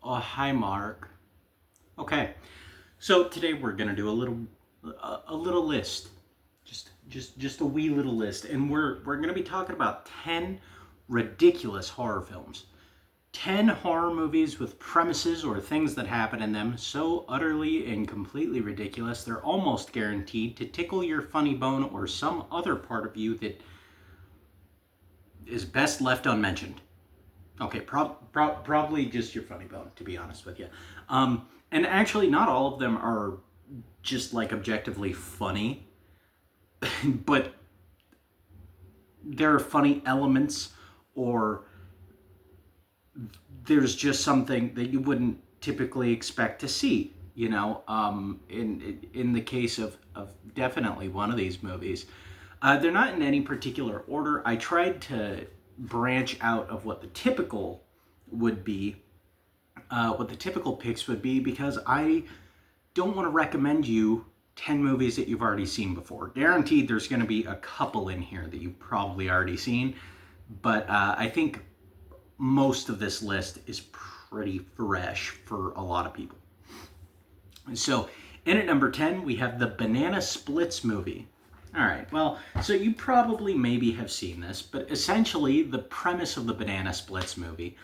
Oh, hi, Mark. Okay, so today we're gonna do a little list, just a wee little list, and we're gonna be talking about 10 ridiculous horror films. 10 horror movies with premises or things that happen in them so utterly and completely ridiculous they're almost guaranteed to tickle your funny bone or some other part of you that is best left unmentioned. Okay, probably just your funny bone, to be honest with you. And actually, not all of them are just like objectively funny, but there are funny elements, or there's just something that you wouldn't typically expect to see. In the case of definitely one of these movies, they're not in any particular order. I tried to branch out of would be, what the typical picks would be, because I don't want to recommend you 10 movies that you've already seen before. Guaranteed there's going to be a couple in here that you've probably already seen, but I think most of this list is pretty fresh for a lot of people. So, in at number 10, we have the Banana Splits movie. All right, well, so you probably maybe have seen this, but essentially the premise of the Banana Splits movie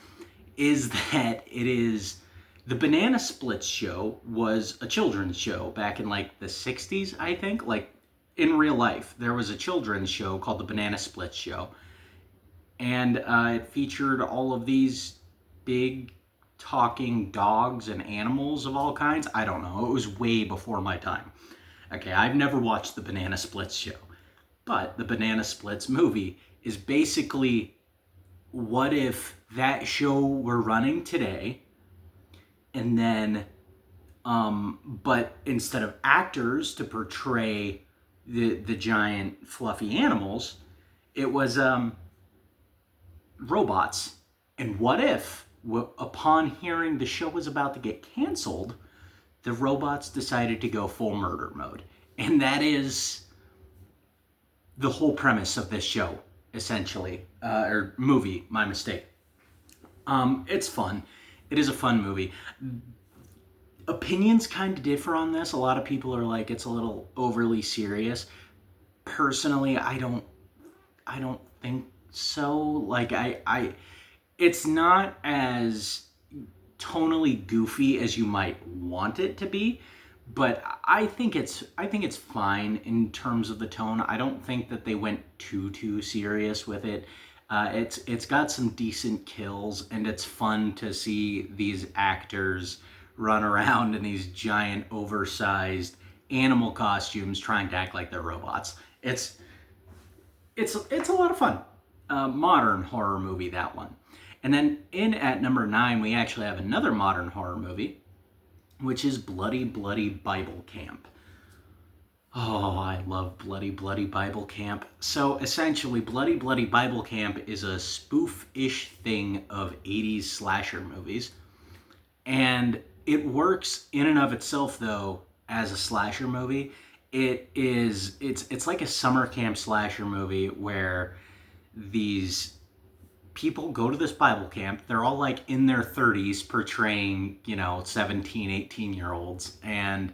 is that the Banana Splits show was a children's show back in like the 60s, I think. Like in real life, there was a children's show called the Banana Splits Show, and it featured all of these big talking dogs and animals of all kinds. I don't know. It was way before my time. Okay, I've never watched the Banana Splits show, but the Banana Splits movie is basically, what if that show were running today, and then but instead of actors to portray the giant fluffy animals, it was robots. And what if, upon hearing the show was about to get canceled, the robots decided to go full murder mode? And that is the whole premise of this show, essentially, or movie. My mistake. It's fun. It is a fun movie. Opinions kind of differ on this. A lot of people are like it's a little overly serious. Personally, I don't think so. Like it's not as tonally goofy as you might want it to be, but I think it's fine in terms of the tone. I don't think that they went too serious with it. It's got some decent kills, and it's fun to see these actors run around in these giant, oversized animal costumes trying to act like they're robots. It's a lot of fun. Modern horror movie, that one. And then in at number 9, we actually have another modern horror movie, which is Bloody Bloody Bible Camp. Oh, I love Bloody Bloody Bible Camp. So essentially, Bloody Bloody Bible Camp is a spoof-ish thing of 80s slasher movies. And it works in and of itself, though, as a slasher movie. It's like a summer camp slasher movie where these people go to this Bible camp. They're all like in their 30s portraying, 17, 18-year olds. And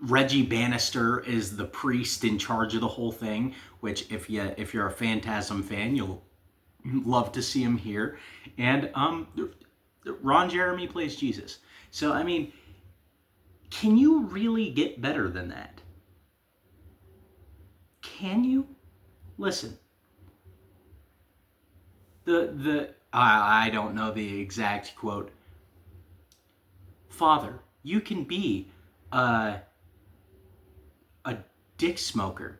Reggie Bannister is the priest in charge of the whole thing, which if you're a Phantasm fan, you'll love to see him here. And Ron Jeremy plays Jesus. So, I mean, can you really get better than that? Can you? Listen, I don't know the exact quote. Father, you can be a a dick smoker.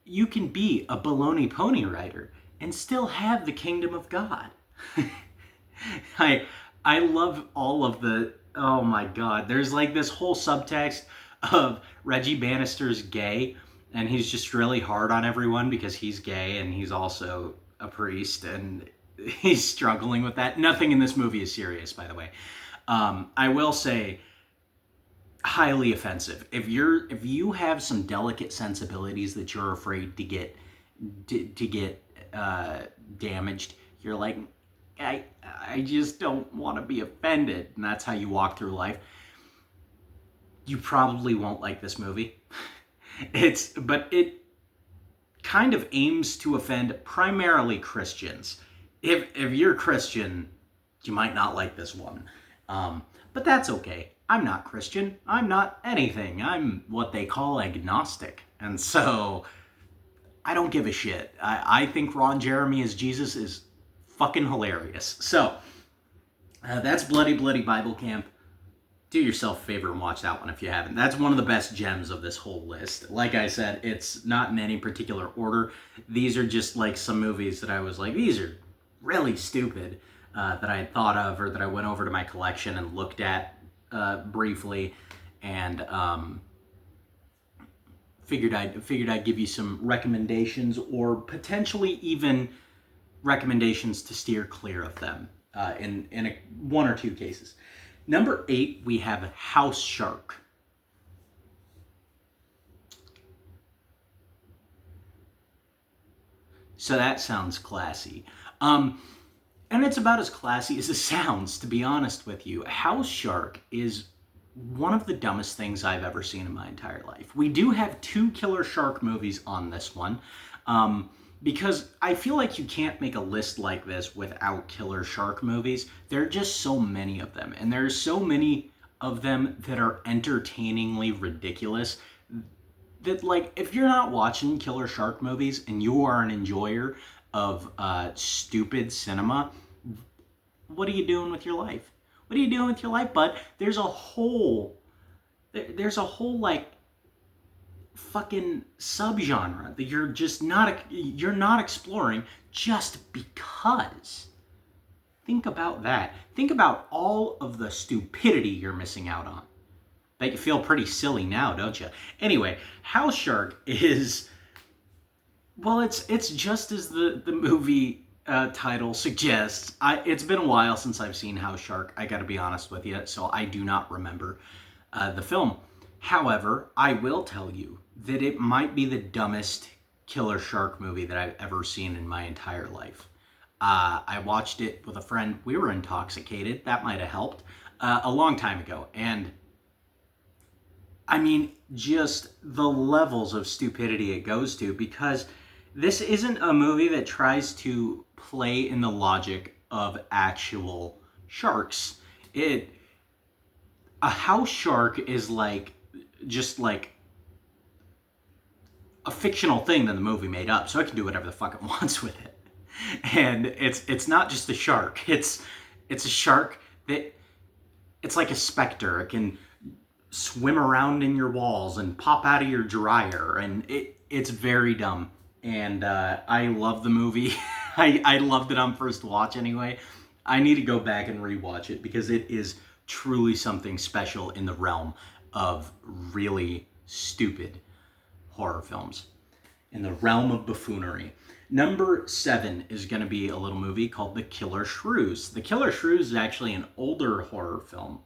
You can be a baloney pony rider and still have the kingdom of God. I I love all of the, oh my god. There's like this whole subtext of Reggie Bannister's gay, and he's just really hard on everyone because he's gay and he's also a priest, and he's struggling with that. Nothing in this movie is serious, by the way. I will say, highly offensive. If you have some delicate sensibilities that you're afraid to get damaged, you're like, I just don't want to be offended, and that's how you walk through life. You probably won't like this movie. But it kind of aims to offend primarily Christians. If you're Christian, you might not like this one. But that's okay. I'm not Christian. I'm not anything. I'm what they call agnostic. And so I don't give a shit. I think Ron Jeremy as Jesus is fucking hilarious. So that's Bloody Bloody Bible Camp. Do yourself a favor and watch that one if you haven't. That's one of the best gems of this whole list. Like I said, it's not in any particular order. These are just like some movies that I was like, these are really stupid, that I had thought of, or that I went over to my collection and looked at briefly, and figured I'd give you some recommendations, or potentially even recommendations to steer clear of them in one or two cases. Number 8, we have House Shark. So that sounds classy. And it's about as classy as it sounds, to be honest with you. House Shark is one of the dumbest things I've ever seen in my entire life. We do have 2 killer shark movies on this one. Because I feel like you can't make a list like this without killer shark movies. There are just so many of them, and there's so many of them that are entertainingly ridiculous that, like, if you're not watching killer shark movies and you are an enjoyer of stupid cinema, what are you doing with your life? What are you doing with your life, bud? There's a whole like fucking subgenre that you're not exploring just because. Think about that. Think about all of the stupidity you're missing out on. Bet you feel pretty silly now, don't you? Anyway, House Shark is, well, it's just as the movie title suggests. It's been a while since I've seen House Shark, I gotta be honest with you, so I do not remember the film. However, I will tell you that it might be the dumbest killer shark movie that I've ever seen in my entire life. I watched it with a friend. We were intoxicated. That might have helped a long time ago. And I mean, just the levels of stupidity it goes to, because this isn't a movie that tries to play in the logic of actual sharks. A house shark is just like a fictional thing that the movie made up, so it can do whatever the fuck it wants with it. And it's not just a shark. It's a shark that, it's like a specter. It can swim around in your walls and pop out of your dryer, and it's very dumb. And I love the movie. I loved it on first watch anyway. I need to go back and rewatch it because it is truly something special in the realm of really stupid horror films, in the realm of buffoonery. Number 7 is going to be a little movie called The Killer Shrews. The Killer Shrews is actually an older horror film.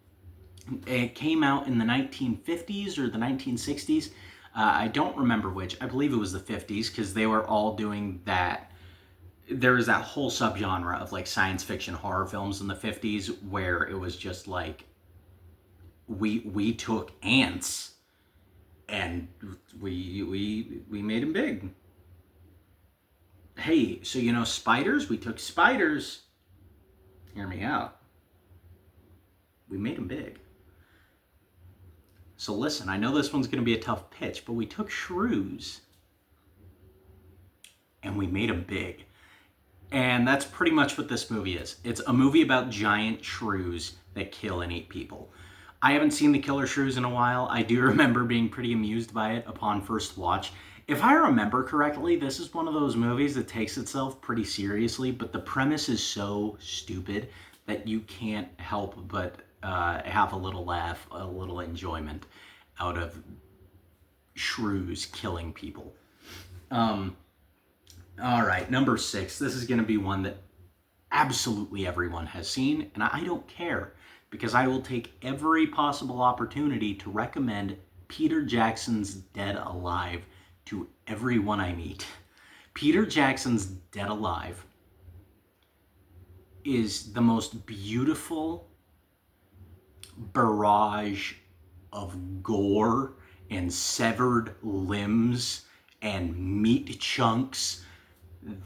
It came out in the 1950s or the 1960s. I don't remember which. I believe it was the 50s, because they were all doing that. There was that whole subgenre of like science fiction horror films in the 50s where it was just like, we took ants and we made them big. Hey, so you know spiders? We took spiders. Hear me out. We made them big. So listen, I know this one's going to be a tough pitch, but we took shrews and we made them big. And that's pretty much what this movie is. It's a movie about giant shrews that kill and eat people. I haven't seen The Killer Shrews in a while. I do remember being pretty amused by it upon first watch. If I remember correctly, this is one of those movies that takes itself pretty seriously, but the premise is so stupid that you can't help but have a little laugh, a little enjoyment out of shrews killing people. All right, number 6. This is going to be one that absolutely everyone has seen, and I don't care, because I will take every possible opportunity to recommend Peter Jackson's Dead Alive to everyone I meet. Peter Jackson's Dead Alive is the most beautiful barrage of gore and severed limbs and meat chunks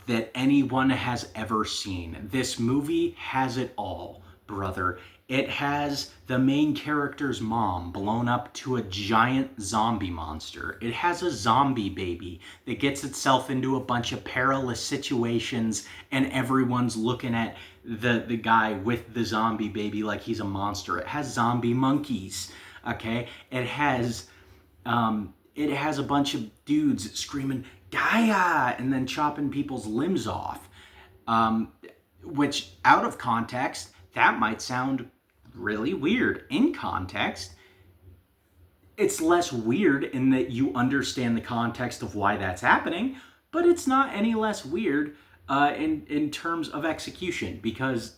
that anyone has ever seen. This movie has it all, brother. It has the main character's mom blown up to a giant zombie monster. It has a zombie baby that gets itself into a bunch of perilous situations, and everyone's looking at the guy with the zombie baby like he's a monster. It has zombie monkeys, okay? It has a bunch of dudes screaming Gaia and then chopping people's limbs off, which out of context that might sound really weird. In context, it's less weird in that you understand the context of why that's happening, but it's not any less weird in terms of execution, because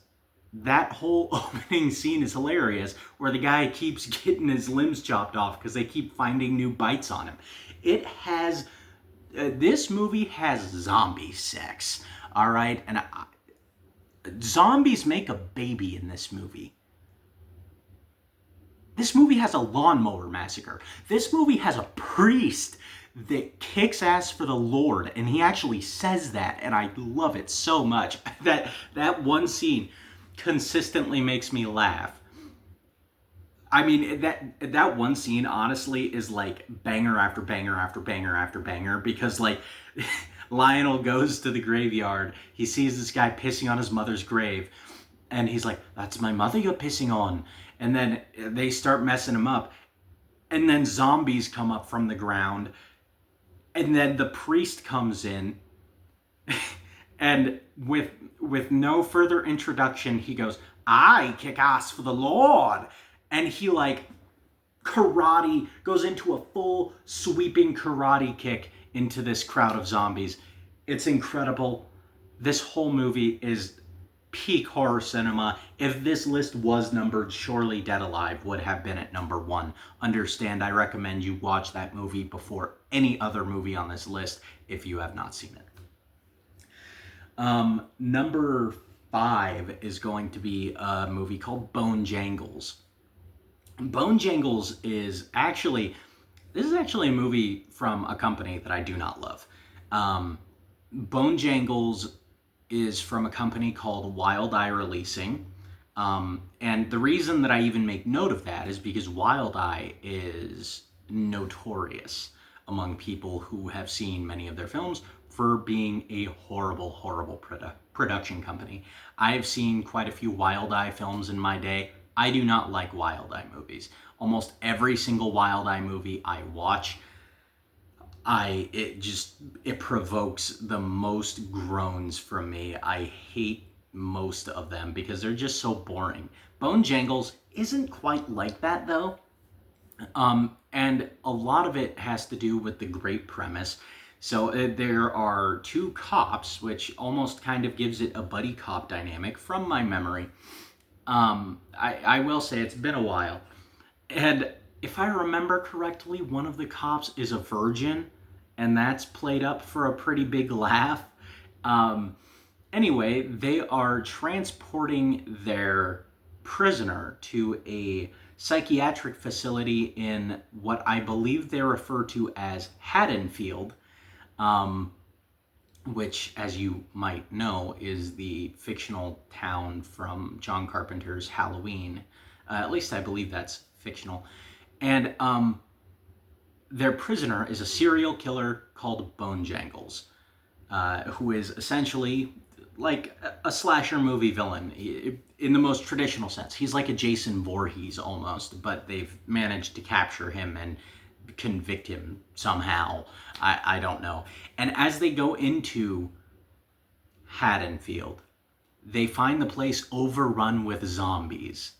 that whole opening scene is hilarious, where the guy keeps getting his limbs chopped off because they keep finding new bites on him. This movie has zombie sex, all right? And zombies make a baby in this movie. This movie has a lawnmower massacre. This movie has a priest that kicks ass for the Lord, and he actually says that, and I love it so much. That one scene consistently makes me laugh. I mean, that one scene honestly is like banger after banger after banger after banger, because like Lionel goes to the graveyard, he sees this guy pissing on his mother's grave, and he's like, "That's my mother you're pissing on." And then they start messing him up, and then zombies come up from the ground, and then the priest comes in, and with no further introduction, he goes, "I kick ass for the Lord." And he like goes into a full sweeping karate kick into this crowd of zombies. It's incredible. This whole movie is peak horror cinema. If this list was numbered, surely Dead Alive would have been at number 1. Understand, I recommend you watch that movie before any other movie on this list if you have not seen it. Number 5 is going to be a movie called Bone Jangles. Bone Jangles is actually a movie from a company that I do not love. Bone Jangles is from a company called Wild Eye Releasing. And the reason that I even make note of that is because Wild Eye is notorious among people who have seen many of their films for being a horrible, horrible production company. I've seen quite a few Wild Eye films in my day. I do not like Wild Eye movies. Almost every single Wild Eye movie I watch, it provokes the most groans from me. I hate most of them because they're just so boring. Bone Jangles isn't quite like that though. And a lot of it has to do with the great premise. So there are 2 cops, which almost kind of gives it a buddy cop dynamic from my memory. I will say it's been a while. And if I remember correctly, one of the cops is a virgin, and that's played up for a pretty big laugh. Anyway, they are transporting their prisoner to a psychiatric facility in what I believe they refer to as Haddonfield, which, as you might know, is the fictional town from John Carpenter's Halloween. At least I believe that's fictional. And their prisoner is a serial killer called Bone Jangles, who is essentially like a slasher movie villain in the most traditional sense. He's like a Jason Voorhees almost, but they've managed to capture him and convict him somehow. I don't know. And as they go into Haddonfield, they find the place overrun with zombies.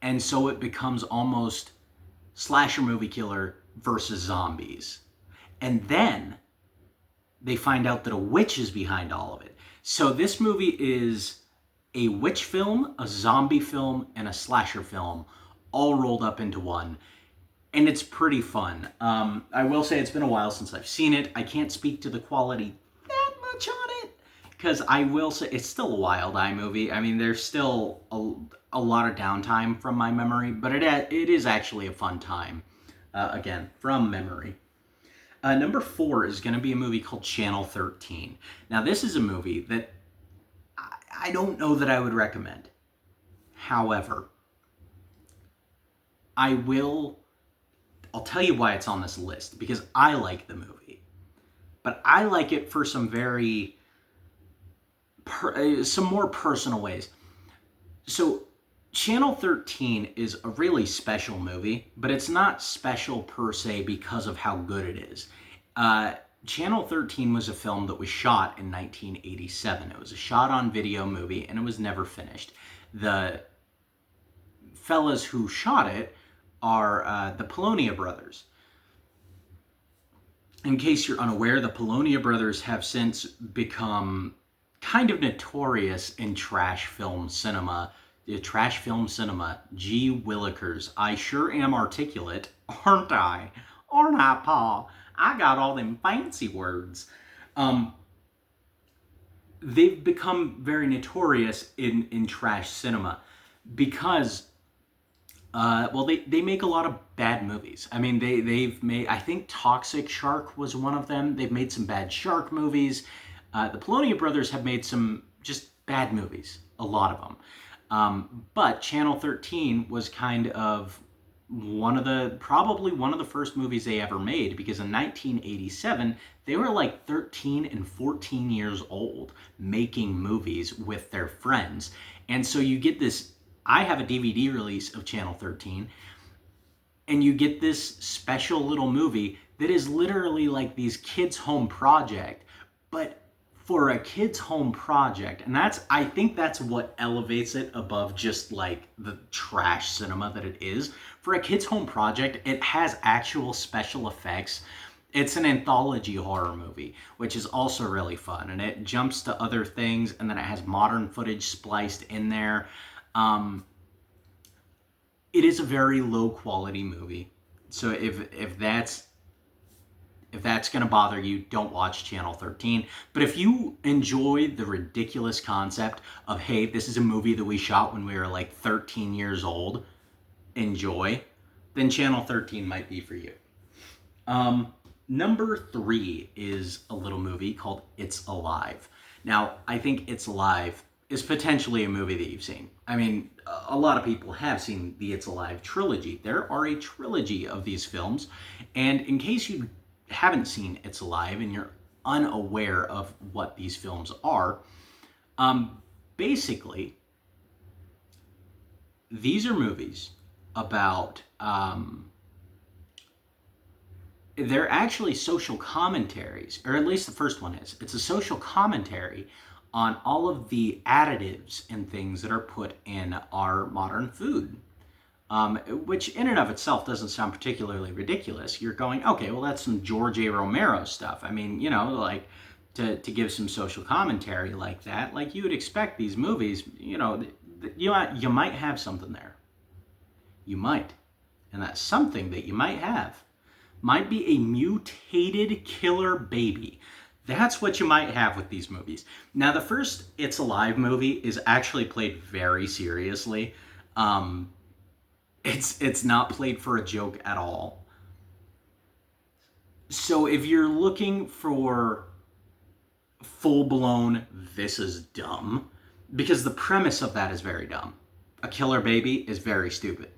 And so it becomes almost slasher movie killer versus zombies. And then they find out that a witch is behind all of it. So this movie is a witch film, a zombie film, and a slasher film all rolled up into one. And it's pretty fun. I will say it's been a while since I've seen it. I can't speak to the quality that much on it because I will say it's still a Wild Eye movie. I mean, there's still a lot of downtime from my memory, but it is actually a fun time. Again, from memory. Number 4 is going to be a movie called Channel 13. Now, this is a movie that I don't know that I would recommend. However, I'll tell you why it's on this list, because I like the movie. But I like it for some some more personal ways. So, Channel 13 is a really special movie, but it's not special per se because of how good it is. Channel 13 was a film that was shot in 1987. It was a shot on video movie, and it was never finished. The fellas who shot it are the Polonia brothers. In case you're unaware, the Polonia brothers have since become kind of notorious in trash film cinema. Trash film cinema. Gee willikers. I sure am articulate, aren't I? Aren't I, Pa? I got all them fancy words. They've become very notorious in trash cinema because they make a lot of bad movies. I mean, they've made, I think Toxic Shark was one of them. They've made some bad shark movies. The Polonia brothers have made some just bad movies, a lot of them. But Channel 13 was kind of probably one of the first movies they ever made, because in 1987, they were like 13 and 14 years old making movies with their friends. And so you get this, I have a DVD release of Channel 13, and you get this special little movie that is literally like these kids' home project, but for a kids' home project. And I think that's what elevates it above just like the trash cinema that it is. For a kids' home project, it has actual special effects. It's an anthology horror movie, which is also really fun. And it jumps to other things, and then it has modern footage spliced in there. It is a very low quality movie. So if that's going to bother you, don't watch Channel 13. But if you enjoy the ridiculous concept of, hey, this is a movie that we shot when we were like 13 years old, enjoy, then Channel 13 might be for you. Number 3 is a little movie called It's Alive. Now, I think It's Alive is potentially a movie that you've seen. I mean, a lot of people have seen the It's Alive trilogy. There are a trilogy of these films, and in case you haven't seen It's Alive and you're unaware of what these films are, basically, these are movies about, they're actually social commentaries, or at least the first one is. It's a social commentary on all of the additives and things that are put in our modern food. Which in and of itself doesn't sound particularly ridiculous. You're going, okay, well, that's some George A. Romero stuff. I mean, like to give some social commentary like that, like you would expect these movies, you might have something there. You might. And that something that you might have might be a mutated killer baby. That's what you might have with these movies. Now, the first It's Alive movie is actually played very seriously. It's not played for a joke at all. So if you're looking for full-blown, this is dumb, because the premise of that is very dumb. A killer baby is very stupid.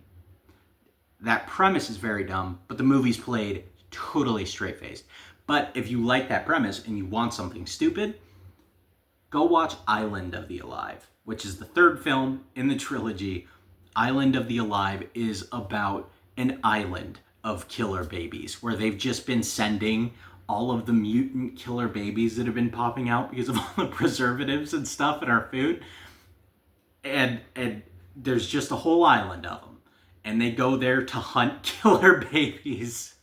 That premise is very dumb, but the movie's played totally straight-faced. But if you like that premise and you want something stupid, go watch Island of the Alive, which is the third film in the trilogy. Island of the Alive is about an island of killer babies where they've just been sending all of the mutant killer babies that have been popping out because of all the preservatives and stuff in our food. And there's just a whole island of them. And they go there to hunt killer babies.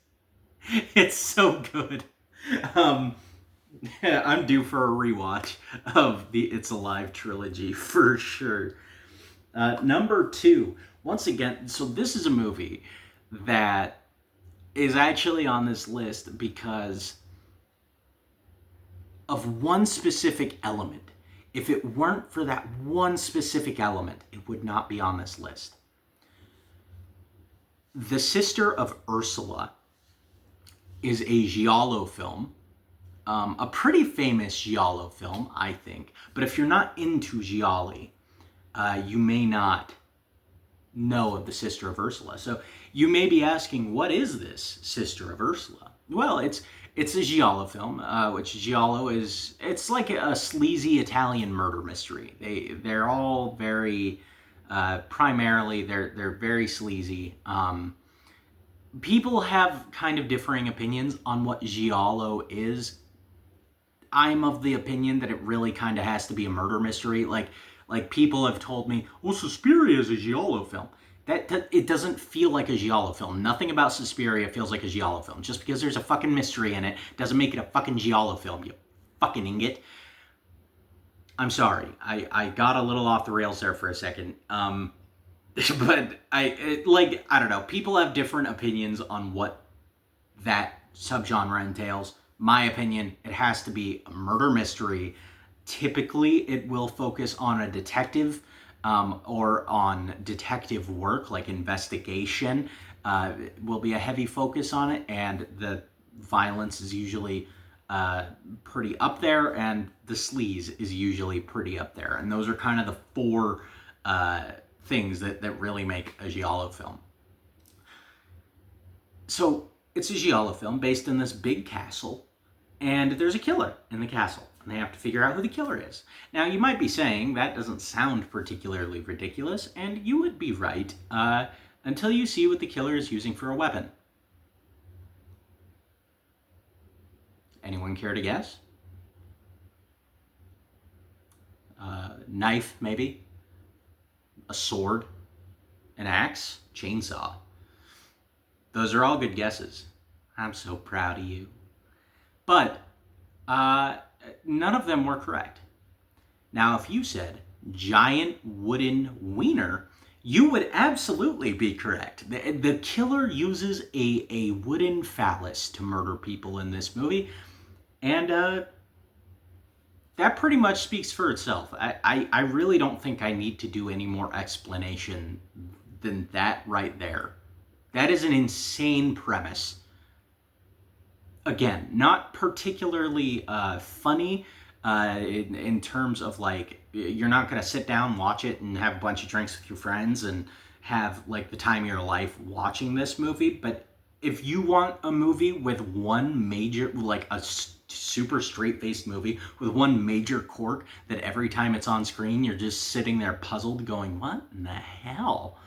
It's so good. I'm due for a rewatch of the It's Alive trilogy for sure. Number 2, once again, so this is a movie that is actually on this list because of one specific element If it weren't for that one specific element, it would not be on this list. The Sister of Ursula is a giallo film, a pretty famous giallo film, I think. But if you're not into gialli, you may not know of the Sister of Ursula. So you may be asking, what is this Sister of Ursula? Well, it's a giallo film, which giallo is, it's like a sleazy Italian murder mystery. They're all very, primarily they're very sleazy. People have kind of differing opinions on what giallo is. I'm of the opinion that it really kind of has to be a murder mystery. Like people have told me, well, Suspiria is a giallo film. That it doesn't feel like a giallo film. Nothing about Suspiria feels like a giallo film. Just because there's a fucking mystery in it doesn't make it a fucking giallo film, you fucking ingot. I'm sorry. I got a little off the rails there for a second. But I don't know. People have different opinions on what that subgenre entails. My opinion, it has to be a murder mystery. Typically, it will focus on a detective or on detective work, like investigation. Will be a heavy focus on it, and the violence is usually pretty up there, and the sleaze is usually pretty up there. And those are kind of the four things that really make a giallo film. So it's a giallo film based in this big castle, and there's a killer in the castle, and they have to figure out who the killer is. Now, you might be saying that doesn't sound particularly ridiculous, and you would be right, until you see what the killer is using for a weapon. Anyone care to guess? Knife, maybe? A sword? An axe? Chainsaw? Those are all good guesses. I'm so proud of you. But none of them were correct. Now, if you said giant wooden wiener, you would absolutely be correct. The killer uses a wooden phallus to murder people in this movie, and that pretty much speaks for itself. I really don't think I need to do any more explanation than that right there. That is an insane premise. Again, not particularly funny in terms of, like, you're not going to sit down, watch it, and have a bunch of drinks with your friends and have, like, the time of your life watching this movie. But if you want a movie with one major, like a super straight-faced movie with one major quirk that every time it's on screen, you're just sitting there puzzled going, what in the hell?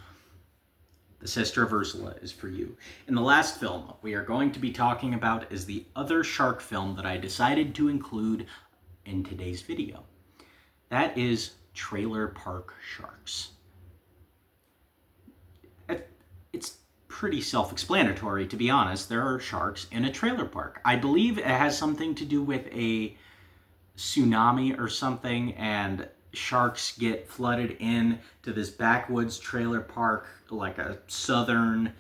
The Sister of Ursula is for you. And the last film we are going to be talking about is the other shark film that I decided to include in today's video. That is Trailer Park Sharks. It's pretty self-explanatory, to be honest. There are sharks in a trailer park. I believe it has something to do with a tsunami or something, and sharks get flooded in to this backwoods trailer park, like a southern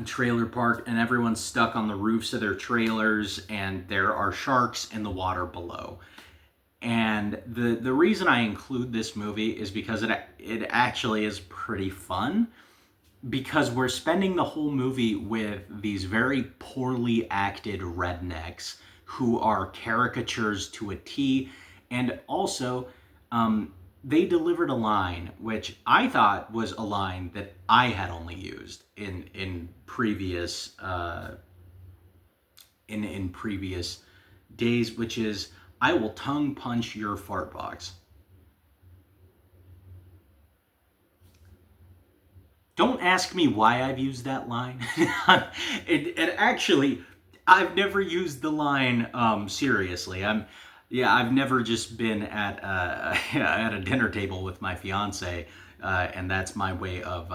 trailer park, and everyone's stuck on the roofs of their trailers, and there are sharks in the water below. And the reason I include this movie is because it actually is pretty fun, because we're spending the whole movie with these very poorly acted rednecks who are caricatures to a T. And also, they delivered a line, which I thought was a line that I had only used in previous in previous days, which is, "I will tongue punch your fart box." Don't ask me why I've used that line. it actually, I've never used the line seriously. I've never just been at at a dinner table with my fiance, and that's my way of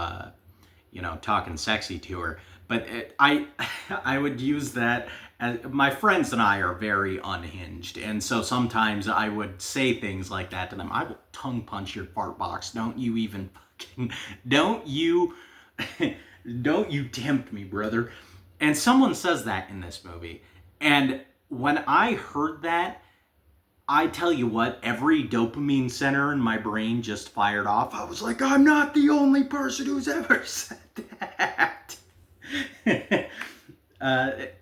talking sexy to her. But I would use that. My friends and I are very unhinged, and so sometimes I would say things like that to them. "I will tongue punch your fart box. Don't you even fucking, don't you tempt me, brother." And someone says that in this movie, and when I heard that, I tell you what, every dopamine center in my brain just fired off. I was like, I'm not the only person who's ever said that.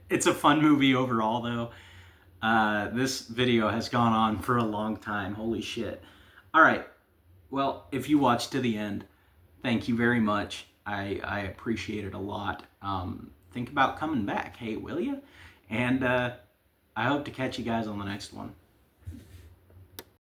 It's a fun movie overall, though. This video has gone on for a long time. Holy shit. All right. Well, if you watched to the end, thank you very much. I appreciate it a lot. Think about coming back. Hey, will you? And I hope to catch you guys on the next one.